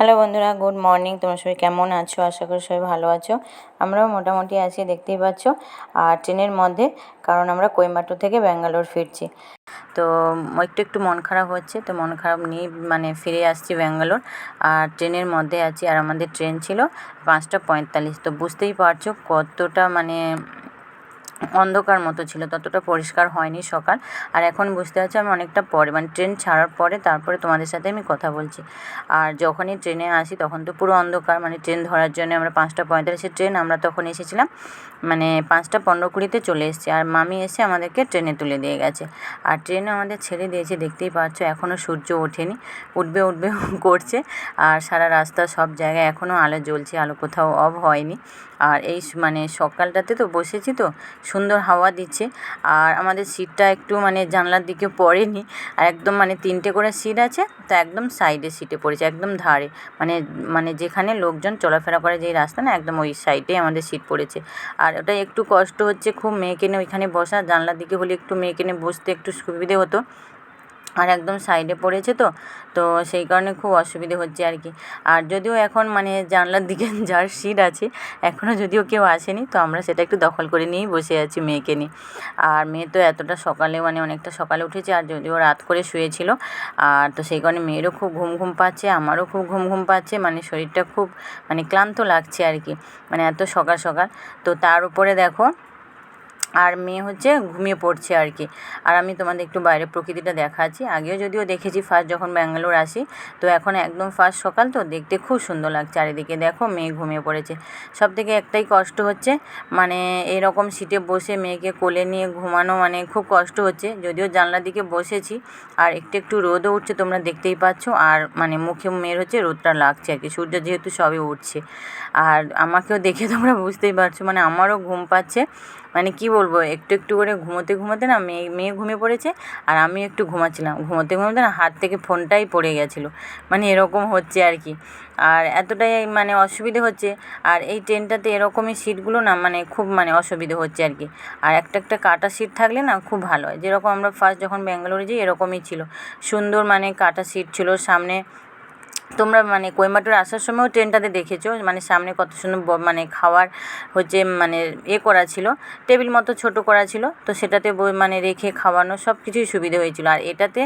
Hello বন্ধুরা, good morning. তোমরা সবাই কেমন আছো? আশা করি সবাই ভালো আছো। আমরাও মোটামুটি আছি, দেখতেই পাচ্ছ। আর ট্রেনের মধ্যে, কারণ আমরা কোয়েম্বাটোর থেকে ব্যাঙ্গালোর ফিরছি। তো একটু মন খারাপ হচ্ছে, তো মন খারাপ নিয়ে ফিরে আসছি ব্যাঙ্গালোর। আর ট্রেনের মধ্যে আছি, আর আমাদের ট্রেন ছিল 5:45। তো বুঝতেই পারছো কতটা অন্ধকার মতো ছিল, ততটা পরিষ্কার হয়নি সকাল। আর এখন বুঝতে পারছি আমি অনেকটা পরে, ট্রেন ছাড়ার পরে তারপরে তোমাদের সাথে আমি কথা বলছি। আর যখনই ট্রেনে আসি তখন তো পুরো অন্ধকার, ট্রেন ধরার জন্য আমরা 5:45 ট্রেন, আমরা তখন এসেছিলাম 5:15-20 চলে এসেছি। আর মামি এসে আমাদেরকে ট্রেনে তুলে দিয়ে গেছে, আর ট্রেনে আমাদের ছেড়ে দিয়েছে। দেখতেই পাচ্ছ এখনও সূর্য ওঠেনি, উঠবে করছে। আর সারা রাস্তা সব জায়গায় এখনও আলো জ্বলছে, আলো কোথাও অফ হয়নি। আর এই সকালটাতে তো বসেছি, তো সুন্দর হাওয়া দিচ্ছে। আর আমাদের সিটটা একটু জানলার দিকে পড়েনি, আর একদম 3টে করে সিট আছে, তো একদম সাইডে সিটে পড়েছে, একদম ধারে, যেখানে লোকজন চলাফেরা করে, যেই রাস্তা না, একদম ওই সাইডে আমাদের সিট পড়েছে। আর ওটা একটু কষ্ট হচ্ছে খুব, মেয়েকে নিয়ে ওইখানে বসা। জানলার দিকে হলে একটু মেয়েকে নিয়ে বসতে একটু সুবিধে হতো, আর একদম সাইডে পড়েছে, তো সেই কারণে খুব অসুবিধে হচ্ছে আর কি। আর যদিও এখন জানলার দিকে যার সিট আছে, এখনও যদিও কেউ আসেনি, তো আমরা সেটা একটু দখল করে নিয়েই বসে আছি মেয়েকে নিয়ে। আর মেয়ে তো এতটা সকালে অনেকটা সকালে উঠেছে, আর যদিও রাত করে শুয়েছিল। আর তো সেই কারণে মেয়েরও খুব ঘুম পাচ্ছে, আমারও খুব ঘুম পাচ্ছে, শরীরটা খুব ক্লান্ত লাগছে আর কি, এত সকাল সকাল। তো তার উপরে দেখো, আর মেয়ে ঘুমিয়ে পড়ছে আর কি। আর আমি তোমাদের একটু বাইরের প্রকৃতিটা দেখাচ্ছি। আগেও যদিও দেখেছি ফার্স্ট যখন ব্যাঙ্গালোর আসি, তো এখন একদম ফার্স্ট সকাল, তো দেখতে খুব সুন্দর লাগছে। চারিদিকে দেখো মেয়ে ঘুমিয়ে পড়েছে। সবথেকে একটাই কষ্ট হচ্ছে, এরকম সিটে বসে মেয়েকে কোলে নিয়ে ঘুমানো, খুব কষ্ট হচ্ছে। যদিও জানলার দিকে বসেছি, আর একটু রোদও উঠছে, তোমরা দেখতেই পাচ্ছ। আর মুখে মেয়ের রোদটা লাগছে আর কি, সূর্য যেহেতু সবে উঠছে। আর আমাকেও দেখে তোমরা বুঝতেই পারছো, আমারও ঘুম পাচ্ছে। কী বলবো, একটু করে ঘুমোতে না মেয়ে ঘুমিয়ে পড়েছে, আর আমি একটু ঘুমাচ্ছিলাম। ঘুমোতে না হাত থেকে ফোনটাই পড়ে গেছিলো, এরকম হচ্ছে আর কি। আর এতটাই অসুবিধে হচ্ছে। আর এই ট্রেনটাতে এরকমই সিটগুলো না খুব অসুবিধে হচ্ছে আর কি। আর একটা কাটা সিট থাকলে না খুব ভালো হয়, যেরকম আমরা ফার্স্ট যখন ব্যাঙ্গালোরে যাই এরকমই ছিল, সুন্দর কাটা সিট ছিল সামনে। তোমরা কোয়েম্বাটোর আসার সময়ও ট্রেনটাতে দেখেছো, সামনে কত সুন্দর খাওয়ার করা ছিল, টেবিল মতো ছোট করা ছিল, তো সেটাতে রেখে খাওয়ানো সব কিছুই সুবিধে হয়েছিল। আর এটাতে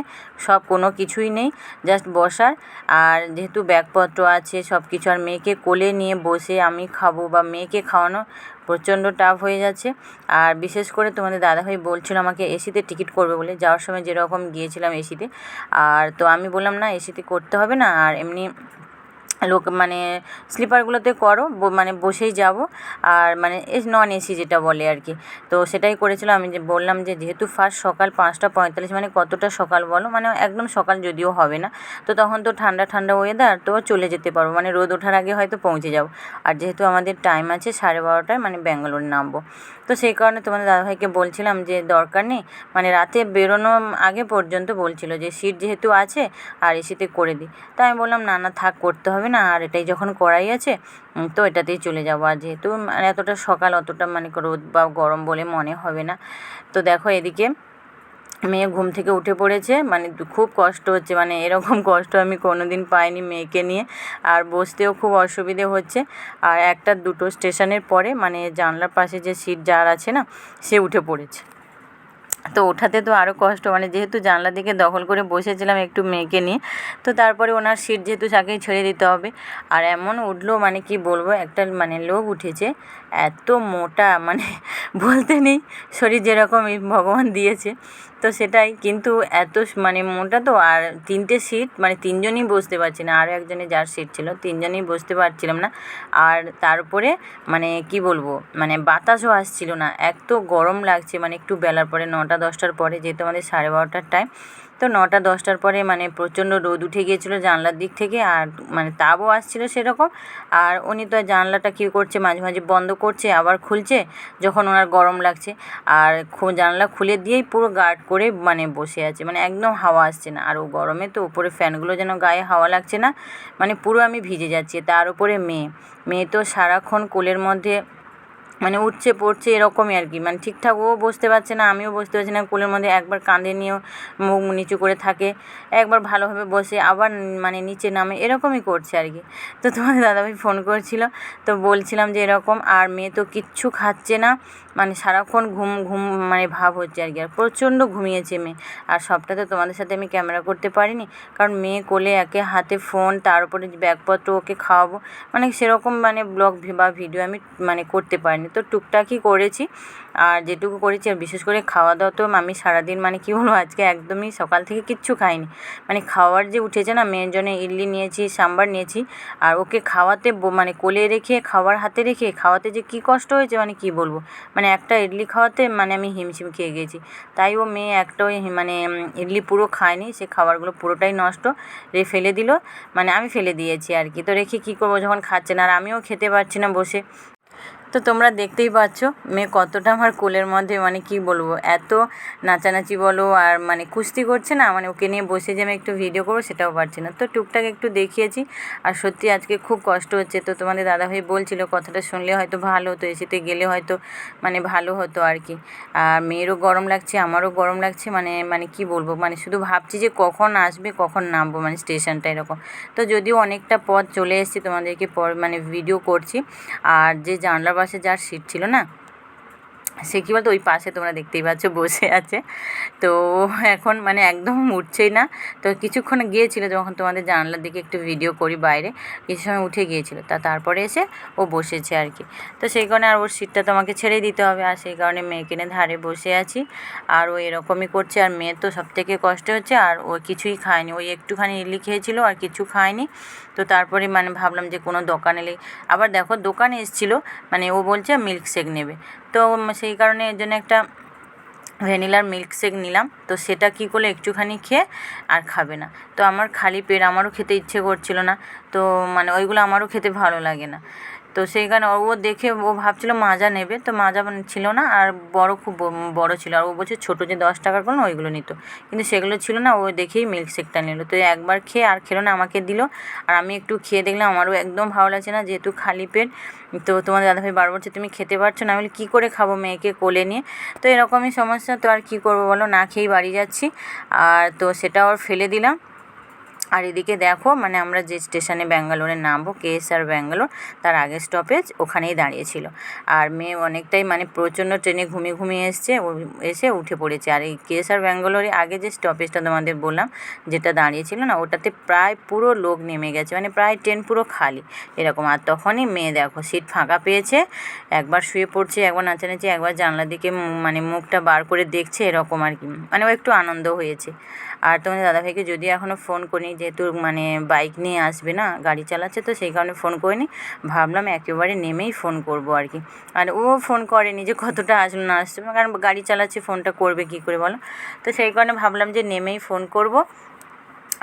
সব কোনো কিছুই নেই, জাস্ট বসার। আর যেহেতু ব্যাগপত্র আছে সব কিছু, আর মেয়েকে কোলে নিয়ে বসে আমি খাবো বা মেয়েকে খাওয়ানো প্রচণ্ড টাফ হয়ে যাচ্ছে। আর বিশেষ করে তোমাদের দাদাভাই বলছিল আমাকে এসিতে টিকিট করবে বলে, যাওয়ার সময় যেরকম গিয়েছিলাম এসিতে। আর তো আমি বললাম না, এসিতে করতে হবে না, আর এমনি লোক স্লিপারগুলোতে করো, বসেই যাব। আর নন এসি যেটা বলে আর কি, তো সেটাই করেছিল। আমি বললাম যে যেহেতু ফার্স্ট সকাল 5:45, কতটা সকাল বলো, একদম সকাল যদিও হবে না, তো তখন তো ঠান্ডা ওয়েদার, তো চলে যেতে পারবো, রোদ ওঠার আগে হয়তো পৌঁছে যাব। আর যেহেতু আমাদের টাইম আছে 12:30টায়, ব্যাঙ্গালোরে নামবো, তো সেই কারণে তোমাদের দাদাভাইকে বলছিলাম যে দরকার নেই, রাতে বেরোনো আগে পর্যন্ত বলছিল যে সিট যেহেতু আছে আর এসিতে করে দিই। তো আমি বললাম না থাক, করতে হবে না, আর এটাই যখন করাই আছে, তো এটাতেই চলে যাবো। আর যেহেতু এতটা সকাল, অতটা রোদ বা গরম বলে মনে হবে না। তো দেখো এদিকে মেয়ে ঘুম থেকে উঠে পড়েছে, খুব কষ্ট হচ্ছে, এরকম কষ্ট আমি কোনো দিন পাইনি মেয়েকে নিয়ে। আর বসতেও খুব অসুবিধে হচ্ছে। আর 1-2 স্টেশনের পরে জানলার পাশে যে সিট যার আছে না, সে উঠে পড়েছে। তো ওঠাতে তো আরও কষ্ট, যেহেতু জানলার দিকে দখল করে বসেছিলাম একটু মেয়েকে নিয়ে, তো তারপরে ওনার সিট যেহেতু তাকেই ছেড়ে দিতে হবে। আর এমন উঠলো, কি বলবো, একটা লোক উঠেছে, এত মোটা, বলতে নেই, শরীর যেরকম এই ভগবান দিয়েছে, তো সেটাই, কিন্তু এত মোটা তো। আর 3টে সিট, 3জনই বসতে পারছি না, আরও একজনের যার সিট ছিল 3জনই বসতে পারছিলাম না। আর তারপরে কি বলবো, বাতাসও আসছিল না, এত গরম লাগছে। একটু বেলার পরে 9টা-10টার পরে, যেহেতু আমাদের 12:30টার টাইম, তো 9টা-10টার পরে প্রচণ্ড রোদ উঠে গিয়েছিলো জানলার দিক থেকে। আর তাপও আসছিলো সেরকম। আর উনি তো জানলাটা কী করছে, মাঝে মাঝে বন্ধ করছে আবার খুলছে যখন ওনার গরম লাগছে। আর জানলা খুলে দিয়েই পুরো গার্ড করে বসে আছে, একদম হাওয়া আসছে না। আর ও গরমে তো উপরে ফ্যানগুলো যেন গায়ে হাওয়া লাগছে না, পুরো আমি ভিজে যাচ্ছি। তার উপরে মেয়ে তো সারাক্ষণ কোলের মধ্যে মানে উঠছে পড়ছে এরকমই আর কি, মানে ঠিকঠাক ও বসতে পারছে না, আমিও বসতে পারছি না কোলের মধ্যে। একবার কাঁধে নিয়েও মুখ নিচু করে থাকে, একবার ভালোভাবে বসে আবার মানে নিচে নামে, এরকমই করছে আর কি। তো তোমাদের দাদাভাই ফোন করেছিল, তো বলছিলাম যে এরকম। আর মেয়ে তো কিচ্ছু খাচ্ছে না, মানে সারাক্ষণ ঘুম ঘুম মানে ভাব হচ্ছে আর কি, আর প্রচণ্ড ঘুমিয়েছে মেয়ে। আর সবটা তো তোমাদের সাথে আমি ক্যামেরা করতে পারিনি, কারণ মেয়ে কোলে, একে হাতে ফোন, তার উপরে ব্যাগপত্র, ওকে খাওয়াবো, মানে সেরকম মানে ব্লগ বা ভিডিও আমি মানে করতে পারিনি। তো টুকটাকই করেছি, আর যেটুকু করেছি, আর বিশেষ করে খাওয়া দাওয়া তো আমি সারাদিন মানে কী বলবো, আজকে একদমই সকাল থেকে কিচ্ছু খাইনি। মানে খাওয়ার যে উঠেছে না, মেয়ের জন্য ইডলি নিয়েছি, সাম্বার নিয়েছি, আর ওকে খাওয়াতে মানে কোলে রেখে খাবার হাতে রেখে খাওয়াতে যে কী কষ্ট হয়েছে মানে কী বলবো। মানে একটা ইডলি খাওয়াতে মানে আমি হিমশিম খেয়ে গেছি। তাই ও মেয়ে একটাও মানে ইডলি পুরো খায়নি, সে খাবারগুলো পুরোটাই নষ্ট, ফেলে দিল, মানে আমি ফেলে দিয়েছি আর কি। তো রেখে কী করবো যখন খাচ্ছে না, আর আমিও খেতে পারছি না বসে। তো তোমরা দেখতেই পাচ্ছ মেয়ে কতটা আমার কোলের মধ্যে, মানে কি বলবো, এত নাচানাচি বলো, আর মানে কুস্তি করছে না, মানে ওকে নিয়ে বসে যে আমি একটু ভিডিও করবো সেটাও পারছি না। তো টুকটাক একটু দেখিয়েছি, আর সত্যি আজকে খুব কষ্ট হচ্ছে। তো তোমাদের দাদাভাই বলছিল কথাটা শুনলে হয়তো ভালো হতো, এসেতে গেলে হয়তো মানে ভালো হতো আর কি। আর মেয়েরও গরম লাগছে, আমারও গরম লাগছে, মানে মানে কি বলবো, মানে শুধু ভাবছি যে কখন আসবে, কখন নামবো, মানে স্টেশনটা এরকম। তো যদিও অনেকটা পথ চলে এসেছি, তোমাদেরকে মানে ভিডিও করছি। আর যে জানলার পাশে যার সিট ছিল না, সে কী বলতো ওই পাশে তোমরা দেখতেই পাচ্ছ বসে আছে। তো এখন মানে একদম উঠছেই না। তো কিছুক্ষণ গিয়েছিল, যখন তোমাদের জানলার দিকে একটু ভিডিও করি বাইরে, কিছু সময় উঠে গিয়েছিল, তারপরে এসে ও বসেছে আর কি। তো সেই কারণে আর ওর সিটটা তো আমাকে ছেড়েই দিতে হবে, আর সেই কারণে মেয়েকে নিয়ে ধারে বসে আছি। আর ও এরকমই করছে, আর মেয়ের তো সবথেকে কষ্ট হচ্ছে, আর ও কিছুই খায়নি, ওই একটুখানি ইডলি খেয়েছিল আর কিছু খায়নি। তো তারপরে মানে ভাবলাম যে কোনো দোকানে আবার দেখো দোকানে এসেছিলো, মানে ও বলছে মিল্কশেক নেবে। তো সেই কারণে এর জন্য একটা ভ্যানিলার মিল্কশেক নিলাম। তো সেটা কী করলো, একটুখানি খেয়ে আর খাবে না। তো আমার খালি পেট, আমারও খেতে ইচ্ছে করছিল না, তো মানে ওইগুলো আমারও খেতে ভালো লাগে না। তো সেই কারণে ও দেখে ও ভাবছিল মাজা নেবে, তো মাজা ছিল না, আর বড় খুব বড় ছিল, আর ও বলছে ছোটো যে 10 টাকার কোনো ওইগুলো নিত, কিন্তু সেগুলো ছিল না, ও দেখেই মিল্কশেকটা নিল। তো একবার খেয়ে আর খেলো না, আমাকে দিল, আর আমি একটু খেয়ে দেখলাম, আমারও একদম ভালো লাগছে না, যেহেতু খালি পেট। তো তোমাদের দাদাভাই বারবার বলছে তুমি খেতে পারছো না, আমি বলি কী করে খাবো মেয়েকে কোলে নিয়ে। তো এরকমই সমস্যা, তো আর কী করবো বলো, না খেয়েই বাড়ি যাচ্ছি। আর তো সেটা ওর ফেলে দিলাম। আর এদিকে দেখো মানে আমরা যে স্টেশনে ব্যাঙ্গালোরে নামবো, কেএসআর ব্যাঙ্গালোর, তার আগের স্টপেজ ওখানেই দাঁড়িয়েছিল। আর মেয়ে অনেকটাই মানে প্রচণ্ড ট্রেনে ঘুমিয়ে ঘুমিয়ে এসছে, এসে উঠে পড়েছে। আর এই কেএসআর ব্যাঙ্গালোরে আগে যে স্টপেজটা তোমাদের বললাম যেটা দাঁড়িয়েছিল না, ওটাতে প্রায় পুরো লোক নেমে গেছে, মানে প্রায় ট্রেন পুরো খালি এরকম। আর তখনই মেয়ে দেখো সিট ফাঁকা পেয়েছে, একবার শুয়ে পড়ছে, একবার নাচানাচি, একবার জানলার দিকে মানে মুখটা বার করে দেখছে এরকম আর কি, মানে ও একটু আনন্দ হয়েছে। আর তোমাদের দাদাভাইকে যদিও এখনও ফোন করিনি, যেহেতু মানে বাইক নিয়ে আসবে না, গাড়ি চালাচ্ছে, তো সেই কারণে ফোন করিনি, ভাবলাম একেবারে নেমেই ফোন করব আর কি। আর ও ফোন করেনি যে কতটা আসলো না আসছে, কারণ গাড়ি চালাচ্ছে, ফোনটা করবে কী করে বলো। তো সেই কারণে ভাবলাম যে নেমেই ফোন করব।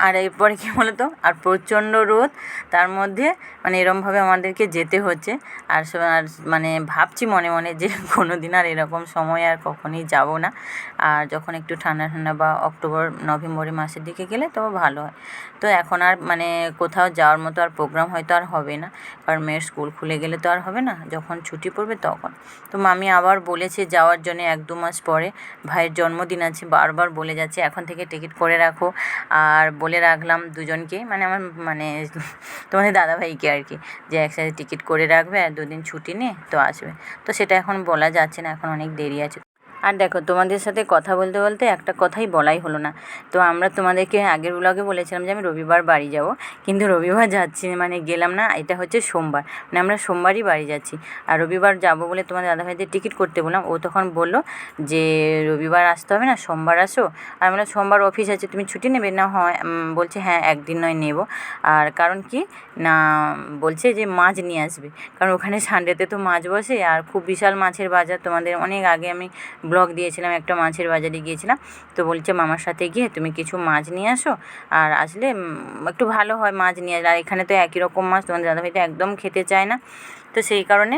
আর এরপরে কী বলো তো, আর প্রচণ্ড রোদ, তার মধ্যে মানে এরমভাবে আমাদেরকে যেতে হচ্ছে। আর মানে ভাবছি মনে মনে যে কোনো দিন আর এরকম সময় আর কখনই যাব না। আর যখন একটু ঠান্ডা ঠান্ডা বা অক্টোবর নভেম্বরের মাসের দিকে গেলে তো ভালো হয়। তো এখন আর মানে কোথাও যাওয়ার মতো আর প্রোগ্রাম হয়তো আর হবে না, কারণ মেয়ের স্কুল খুলে গেলে তো আর হবে না, যখন ছুটি পড়বে তখন। তো মামি আবার বলেছে যাওয়ার জন্য 1-2 মাস পরে, ভাইয়ের জন্মদিন আছে, বারবার বলে যাচ্ছে এখন থেকে টিকিট করে রাখো। আর বলে রাখলাম দুজনকেই, মানে আমার মানে তোমাদের দাদাভাইকে আর কি, যে একসাথে টিকিট করে রাখবে আর 2 দিন ছুটি নিয়ে তো আসবে। তো সেটা এখন বলা যাচ্ছে না, এখন অনেক দেরি আছে। আর দেখো তোমাদের সাথে কথা বলতে বলতে একটা কথাই বলাই হলো না। তো আমরা তোমাদেরকে আগের ব্লগে বলেছিলাম যে আমি রবিবার বাড়ি যাব, কিন্তু রবিবার যাচ্ছি মানে গেলাম না, এটা হচ্ছে সোমবার, মানে আমরা সোমবারই বাড়ি যাচ্ছি। আর রবিবার যাব বলে তোমাদের দাদাভাইদের টিকিট করতে বললাম, ও তখন বললো যে রবিবার আসতে হবে না, সোমবার আসো। আর আমরা সোমবার অফিস আছে, তুমি ছুটি নেবে না? হয় বলছে হ্যাঁ একদিন নয় নেব। আর কারণ কি না, বলছে যে মাছ নিয়ে আসবে, কারণ ওখানে সানডেতে তো মাছ বসে, আর খুব বিশাল মাছের বাজার, তোমাদের অনেক আগে আমি ব্লগ দিয়েছিলাম, একটা মাছের বাজারে গিয়েছিলাম। তো বলছে মামার সাথে গিয়ে তুমি কিছু মাছ নিয়ে আসো, আর আসলে একটু ভালো হয় মাছ নিয়ে আসলে। আর এখানে তো একই রকম মাছ তোমাদের দাদাভাই তো একদম খেতে চায় না। তো সেই কারণে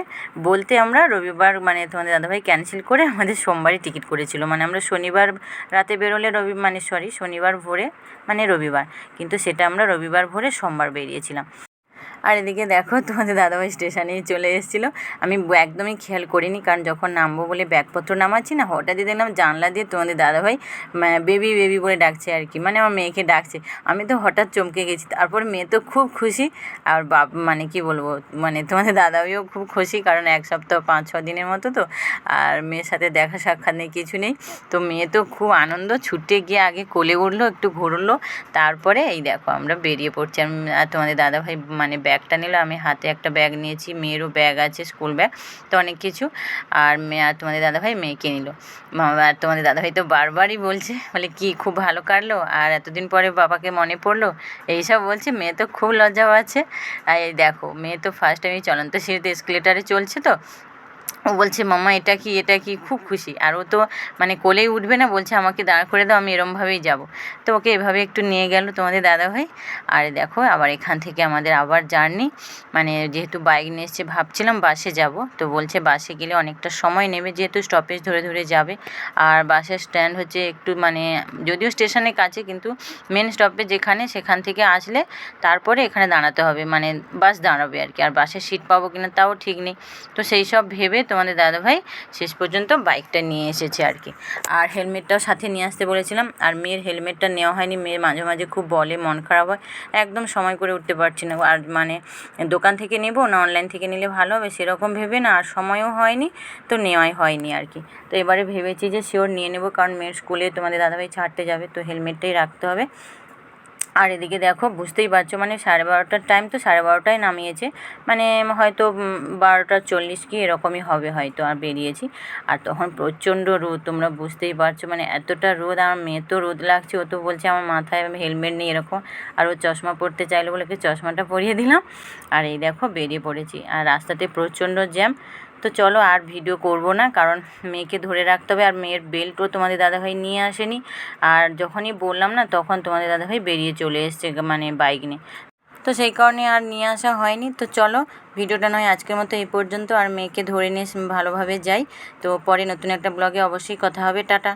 বলতে আমরা রবিবার মানে তোমাদের দাদাভাই ক্যান্সেল করে আমাদের সোমবারই টিকিট করেছিল, মানে আমরা শনিবার রাতে বেরোলে শনিবার ভোরে মানে রবিবার, কিন্তু সেটা আমরা রবিবার ভোরে সোমবার বেরিয়েছিলাম। আর এদিকে দেখো তোমাদের দাদাভাই স্টেশনেই চলে এসেছিলো। আমি একদমই খেয়াল করিনি, কারণ যখন নামবো বলে ব্যাগপত্র নামাচ্ছি না, হঠাৎই দেখলাম জানলা দিয়ে তোমাদের দাদাভাই বেবি বেবি বলে ডাকছে আর কি, মানে আমার মেয়েকে ডাকছে। আমি তো হঠাৎ চমকে গেছি। তারপর মেয়ে তো খুব খুশি, আর মানে কি বলবো, মানে তোমাদের দাদাভাইও খুব খুশি, কারণ 1 সপ্তাহ 5-6 দিনের মতো তো, আর মেয়ের সাথে দেখা সাক্ষাৎ নেই, কিছু নেই। তো মেয়ে তো খুব আনন্দ, ছুটে গিয়ে আগে কোলে উঠলো, একটু ঘুরলো, তারপরে এই দেখো আমরা বেরিয়ে পড়ছি। আর তোমাদের দাদাভাই মানে ব্যাগটা নিল, আমি হাতে একটা ব্যাগ নিয়েছি, মেয়েরও ব্যাগ আছে, স্কুল ব্যাগ, তো অনেক কিছু। আর তোমাদের দাদাভাই মেয়েকে নিল। আর তোমাদের দাদাভাই তো বারবারই বলছে, বলে কি খুব ভালো কাটলো, আর এতদিন পরে বাবাকে মনে পড়লো, এইসব বলছে। মেয়ে তো খুব লজ্জা পাচ্ছে। আর এই দেখো মেয়ে তো ফার্স্ট টাইমই চলন্ত সিঁড়িতে এসকেলেটারে চলছে, তো ও বলছে মামা এটা কি, খুব খুশি। আর ও তো মানে কোলেই উঠবে না, বলছে আমাকে দাঁড় করে দাও, আমি এরমভাবেই যাব। তো ওকে এভাবে একটু নিয়ে গেল তোমাদের দাদাভাই। আর দেখো আবার এখান থেকে আমাদের আবার জার্নি, মানে যেহেতু বাইক নিয়ে এসছে, ভাবছিলাম বাসে যাব, তো বলছে বাসে গেলে অনেকটা সময় নেবে, যেহেতু স্টপেজ ধরে ধরে যাবে। আর বাসের স্ট্যান্ড হচ্ছে একটু মানে যদিও স্টেশনের কাছে, কিন্তু মেন স্টপেজ যেখানে, সেখান থেকে আসলে তারপরে এখানে দাঁড়াতে হবে, মানে বাস দাঁড়াবে আর কি। আর বাসের সিট পাবো কিনা তাও ঠিক নেই। তো সেই সব ভেবে তোমাদের দাদাভাই শেষ পর্যন্ত বাইকটা নিয়ে এসেছে আর কি। আর হেলমেটটাও সাথে নিয়ে আসতে বলেছিলাম, আর মেয়ের হেলমেটটা নেওয়া হয়নি। মেয়ে মাঝে মাঝে খুব বলে, মন খারাপ হয়, একদম সময় করে উঠতে পারছি না। আর মানে দোকান থেকে নেবো না অনলাইন থেকে নিলে ভালো হবে, সেরকম ভেবে না, আর সময়ও হয়নি, তো নেওয়াই হয়নি আর কি। তো এবারে ভেবেছি যে শিওর নিয়ে নেবো, কারণ মেয়ের স্কুলে তোমাদের দাদাভাই ছাড়তে যাবে, তো হেলমেটটাই রাখতে হবে। আর এদিকে দেখো বুঝতেই পারছো, মানে 12:30টার টাইম, তো 12:30টায় নামিয়েছে, মানে হয়তো 12:40 কি এরকমই হবে হয়তো। আর বেরিয়েছি, আর তখন প্রচণ্ড রোদ, তোমরা বুঝতেই পারছো, মানে এতটা রোদ। আমার মেয়ে তো রোদ লাগছে, ও তো বলছে আমার মাথায় হেলমেট নেই এরকম, আর ও চশমা পরতে চাইলো বলে ওকে চশমাটা পরিয়ে দিলাম। আর এই দেখো বেরিয়ে পড়েছি, আর রাস্তাতে প্রচণ্ড জ্যাম। তো চলো আর ভিডিও করব না, কারণ মেয়েকে ধরে রাখতে হবে। আর মেয়ের বেল্টও তোমাদের দাদাভাই নিয়ে আসেনি, আর যখনই বললাম না, তখন তোমাদের দাদাভাই বেরিয়ে চলে এসছে মানে বাইক নিয়ে, তো সেই কারণে আর নিয়ে আসা হয়নি। তো চলো ভিডিওটা নয় আজকের মতো এই পর্যন্ত, আর মেয়েকে ধরে নিয়ে ভালোভাবে যাই। তো পরে নতুন একটা ব্লগে অবশ্যই কথা হবে, টাটা।